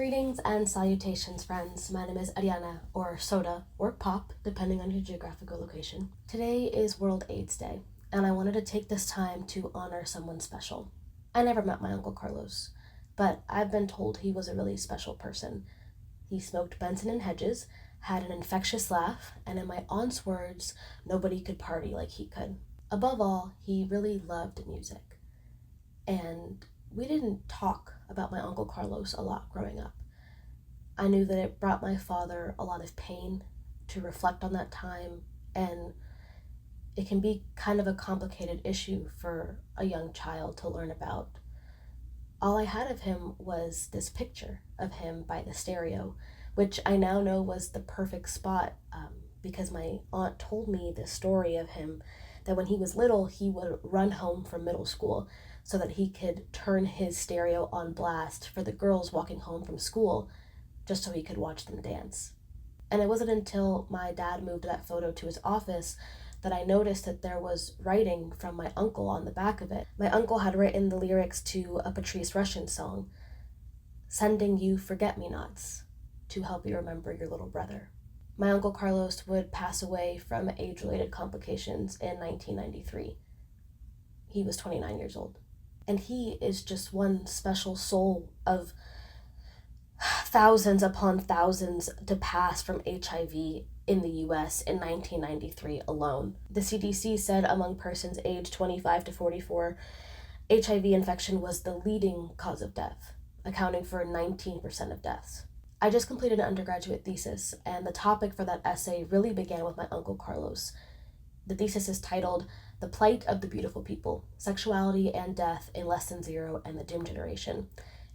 Greetings and salutations, friends. My name is Ariana, or Soda, or Pop, depending on your geographical location. Today is World AIDS Day, and I wanted to take this time to honor someone special. I never met my Uncle Carlos, but I've been told he was a really special person. He smoked Benson and Hedges, had an infectious laugh, and in my aunt's words, nobody could party like he could. Above all, he really loved music. And we didn't talk about my Uncle Carlos a lot growing up. I knew that it brought my father a lot of pain to reflect on that time, and it can be kind of a complicated issue for a young child to learn about. All I had of him was this picture of him by the stereo, which I now know was the perfect spot because my aunt told me this story of him, that when he was little, he would run home from middle school so that he could turn his stereo on blast for the girls walking home from school, just so he could watch them dance. And it wasn't until my dad moved that photo to his office that I noticed that there was writing from my uncle on the back of it. My uncle had written the lyrics to a Patrice Rushen song, "Sending you forget-me-nots to help you remember your little brother." My Uncle Carlos would pass away from age-related complications in 1993. He was 29 years old. And he is just one special soul of thousands upon thousands to pass from HIV in the US in 1993 alone. The CDC said among persons aged 25 to 44, HIV infection was the leading cause of death, accounting for 19% of deaths. I just completed an undergraduate thesis, and the topic for that essay really began with my Uncle Carlos. The thesis is titled "The Plight of the Beautiful People, Sexuality and Death in Less Than Zero and the Doom Generation,"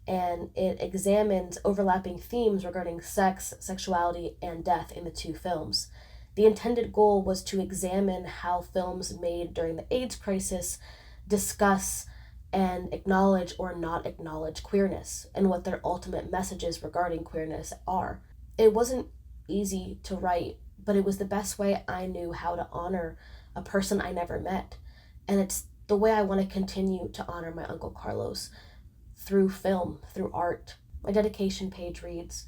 and it examines overlapping themes regarding sex, sexuality, and death in the two films. The intended goal was to examine how films made during the AIDS crisis discuss and acknowledge or not acknowledge queerness, and what their ultimate messages regarding queerness are. It wasn't easy to write, but it was the best way I knew how to honor a person I never met. And it's the way I want to continue to honor my Uncle Carlos, through film, through art. My dedication page reads,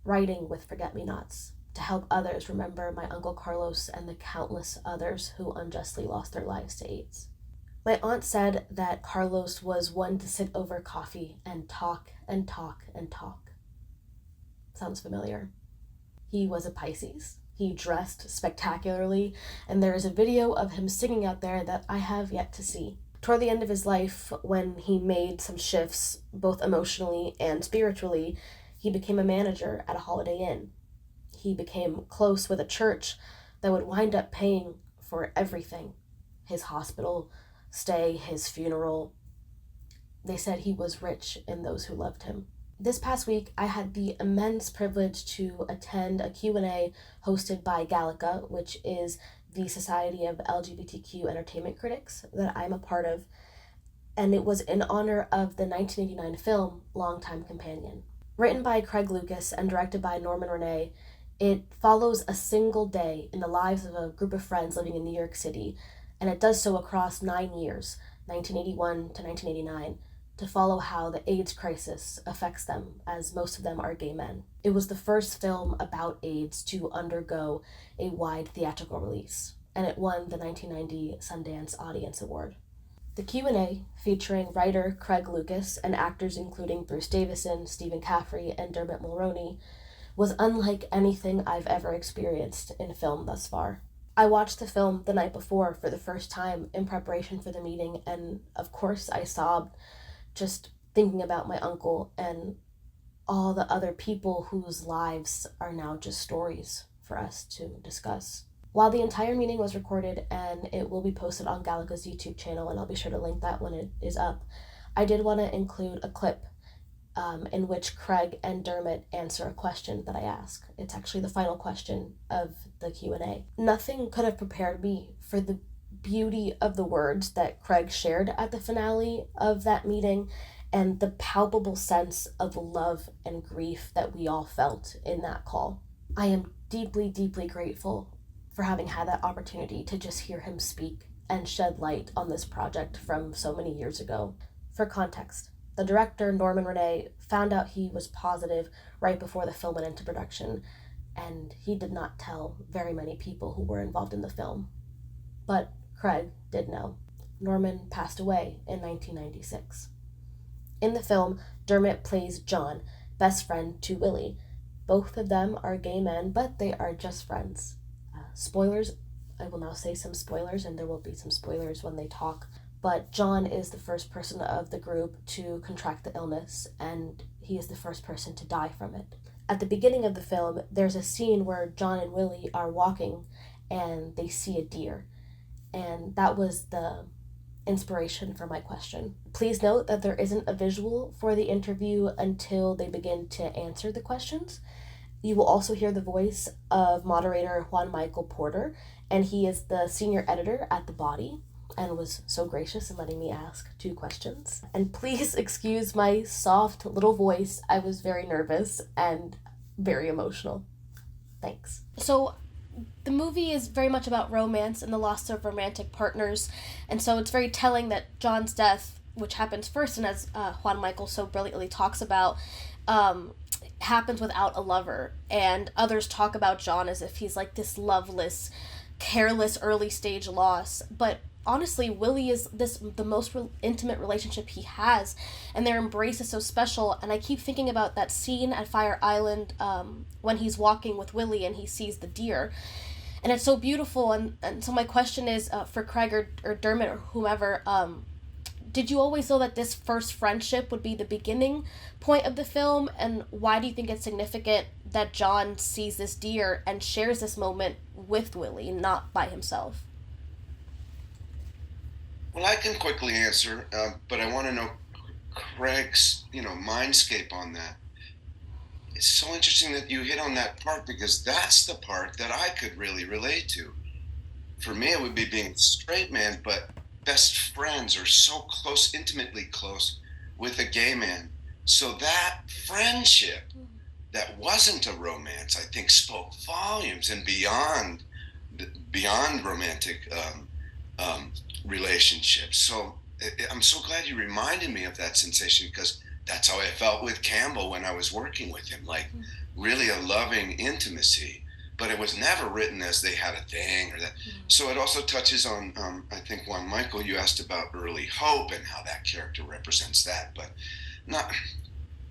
"Writing with forget-me-nots, to help others remember my Uncle Carlos and the countless others who unjustly lost their lives to AIDS." My aunt said that Carlos was one to sit over coffee and talk and talk and talk. Sounds familiar. He was a Pisces. He dressed spectacularly, and there is a video of him singing out there that I have yet to see. Toward the end of his life, when he made some shifts, both emotionally and spiritually, he became a manager at a Holiday Inn. He became close with a church that would wind up paying for everything: his hospital stay, his funeral. They said he was rich in those who loved him. This past week, I had the immense privilege to attend a Q&A hosted by Gallica, which is the Society of LGBTQ Entertainment Critics that I'm a part of, and it was in honor of the 1989 film Longtime Companion. Written by Craig Lucas and directed by Norman Renee, it follows a single day in the lives of a group of friends living in New York City, and it does so across 9 years, 1981 to 1989, to follow how the AIDS crisis affects them, as most of them are gay men. It was the first film about AIDS to undergo a wide theatrical release, and it won the 1990 Sundance Audience Award. The Q&A, featuring writer Craig Lucas and actors including Bruce Davison, Stephen Caffrey, and Dermot Mulroney, was unlike anything I've ever experienced in film thus far. I watched the film the night before for the first time in preparation for the meeting, and of course I sobbed just thinking about my uncle and all the other people whose lives are now just stories for us to discuss. While the entire meeting was recorded and it will be posted on Gallica's YouTube channel, and I'll be sure to link that when it is up, I did want to include a clip in which Craig and Dermot answer a question that I ask. It's actually the final question of the Q&A. Nothing could have prepared me for the beauty of the words that Craig shared at the finale of that meeting, and the palpable sense of love and grief that we all felt in that call. I am deeply, deeply grateful for having had that opportunity to just hear him speak and shed light on this project from so many years ago. For context, The director, Norman Renee, found out he was positive right before the film went into production, and he did not tell very many people who were involved in the film. But Craig did know. Norman passed away in 1996. In the film, Dermot plays John, best friend to Willie. Both of them are gay men, but they are just friends. Spoilers, I will now say some spoilers, and there will be some spoilers when they talk. But John is the first person of the group to contract the illness, and he is the first person to die from it. At the beginning of the film, there's a scene where John and Willie are walking and they see a deer. And that was the inspiration for my question. Please note that there isn't a visual for the interview until they begin to answer the questions. You will also hear the voice of moderator Juan Michael Porter, and he is the senior editor at The Body and was so gracious in letting me ask 2 questions. And please excuse my soft little voice. I was very nervous and very emotional. Thanks. So the movie is very much about romance and the loss of romantic partners, and so it's very telling that John's death, which happens first, and as Juan Michael so brilliantly talks about, happens without a lover, and others talk about John as if he's like this loveless, careless early stage loss, but honestly, Willie is the most intimate relationship he has, and their embrace is so special. And I keep thinking about that scene at Fire Island when he's walking with Willie and he sees the deer, and it's so beautiful. And so my question is for Craig or Dermot or whomever, did you always know that this first friendship would be the beginning point of the film, and why do you think it's significant that John sees this deer and shares this moment with Willie, not by himself? Well, I can quickly answer, but I want to know Craig's, mindscape on that. It's so interesting that you hit on that part, because that's the part that I could really relate to. For me, it would be being a straight man, but best friends are so close, intimately close with a gay man. So that friendship that wasn't a romance, I think, spoke volumes and beyond romantic relationships. So I'm so glad you reminded me of that sensation, because that's how I felt with Campbell when I was working with him, like really a loving intimacy, but it was never written as they had a thing or that. So it also touches on, I think, Juan Michael, you asked about early hope and how that character represents that, but not,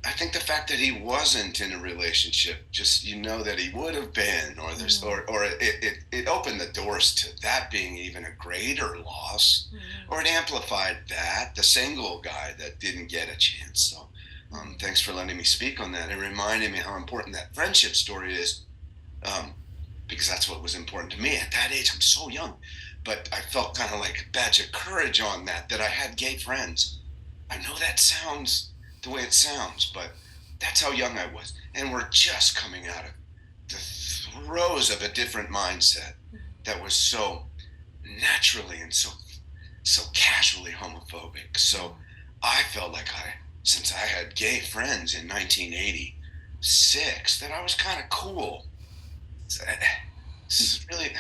I think the fact that he wasn't in a relationship, just that he would have been, or there's, or it opened the doors to that being even a greater loss, or it amplified that, the single guy that didn't get a chance. So, thanks for letting me speak on that. It reminded me how important that friendship story is, because that's what was important to me at that age. I'm so young, but I felt kind of like a badge of courage on that I had gay friends. I know that sounds the way it sounds, but that's how young I was. And we're just coming out of the throes of a different mindset that was so naturally and so casually homophobic. So I felt like since I had gay friends in 1986, that I was kind of cool. It's really,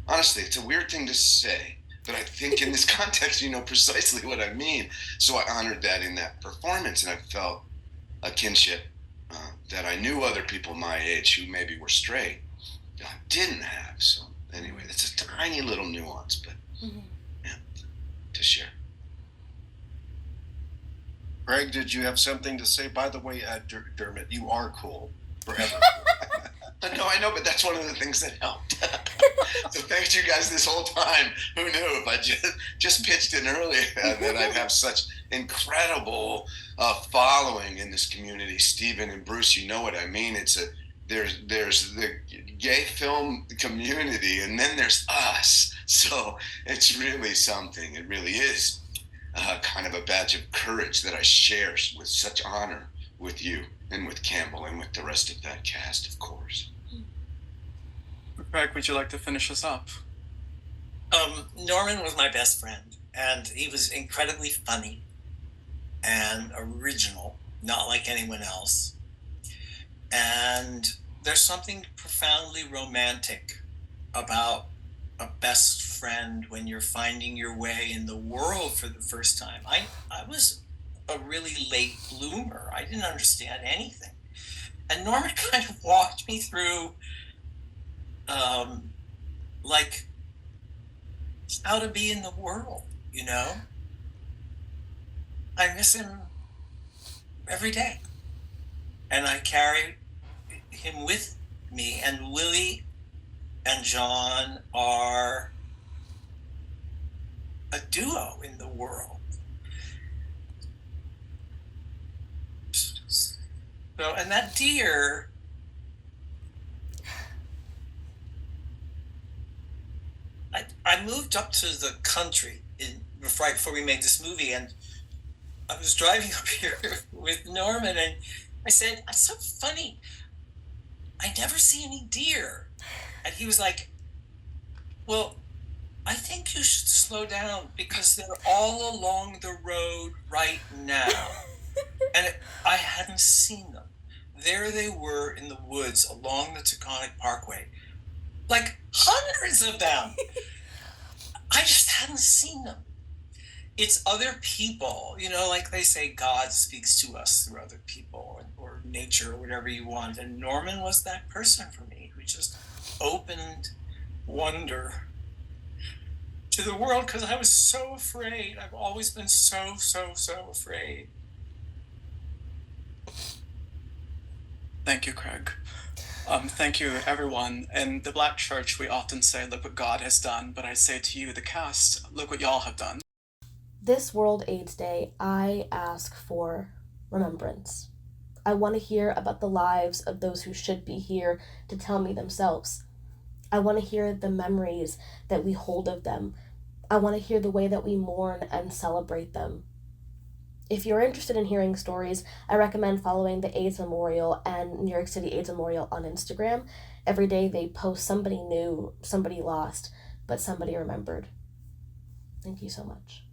honestly, it's a weird thing to say, but I think in this context, you know precisely what I mean. So I honored that in that performance, and I felt a kinship that I knew other people my age who maybe were straight didn't have. So anyway, it's a tiny little nuance, but yeah, to share. Greg, did you have something to say? By the way, Dermot, you are cool forever. No, I know, but that's one of the things that helped. So thanks you guys this whole time. Who knew if I just pitched in earlier that I'd have such incredible following in this community. Stephen and Bruce, you know what I mean. There's the gay film community, and then there's us. So it's really something. It really is kind of a badge of courage that I share with such honor with you and with Campbell and with the rest of that cast, of course. Greg, would you like to finish us up? Norman was my best friend, and he was incredibly funny and original, not like anyone else. And there's something profoundly romantic about a best friend when you're finding your way in the world for the first time. I was a really late bloomer. I didn't understand anything. And Norman kind of walked me through like how to be in the world, you know? I miss him every day. And I carry him with me. And Willie and John are a duo in the world. So, and that deer, I moved up to the country right before we made this movie, and I was driving up here with Norman, and I said, "It's so funny. I never see any deer." And he was like, "Well, I think you should slow down because they're all along the road right now." And I hadn't seen them. There they were in the woods along the Taconic Parkway, like hundreds of them. I just hadn't seen them. It's other people, you know, like they say God speaks to us through other people or nature or whatever you want. And Norman was that person for me who just opened wonder to the world because I was so afraid. I've always been so afraid. Thank you, Craig. Thank you, everyone. In the Black Church, we often say, look what God has done, but I say to you, the cast, look what y'all have done. This World AIDS Day, I ask for remembrance. I want to hear about the lives of those who should be here to tell me themselves. I want to hear the memories that we hold of them. I want to hear the way that we mourn and celebrate them. If you're interested in hearing stories, I recommend following the AIDS Memorial and New York City AIDS Memorial on Instagram. Every day they post somebody new, somebody lost, but somebody remembered. Thank you so much.